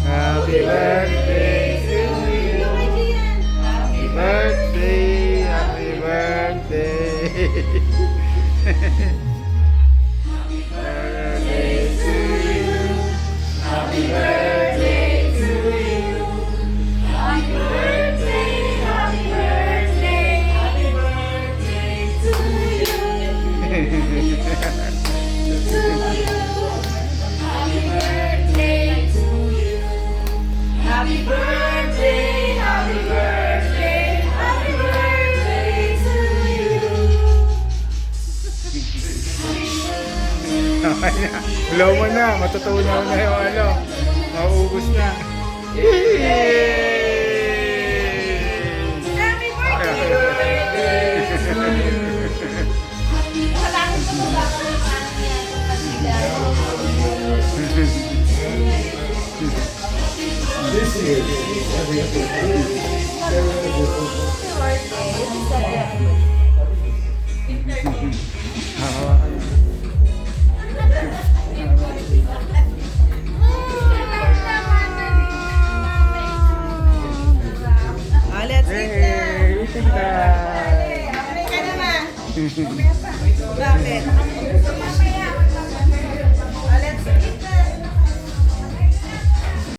Happy birthday to you. Happy birthday, happy birthday. Happy birthday to you. Happy birthday to you. Happy birthday, happy birthday, happy birthday to you. To you. Happy birthday to you. Happy birthday, happy birthday, happy birthday to you. Okay na. Blow mo na. Matutunaw na yung ano. Mauubos na. Yay! Happy birthday! Wala akong tumula ko ng paano yan. This year, Let's eat na! Hey, eating time. Ka naman! Bakit?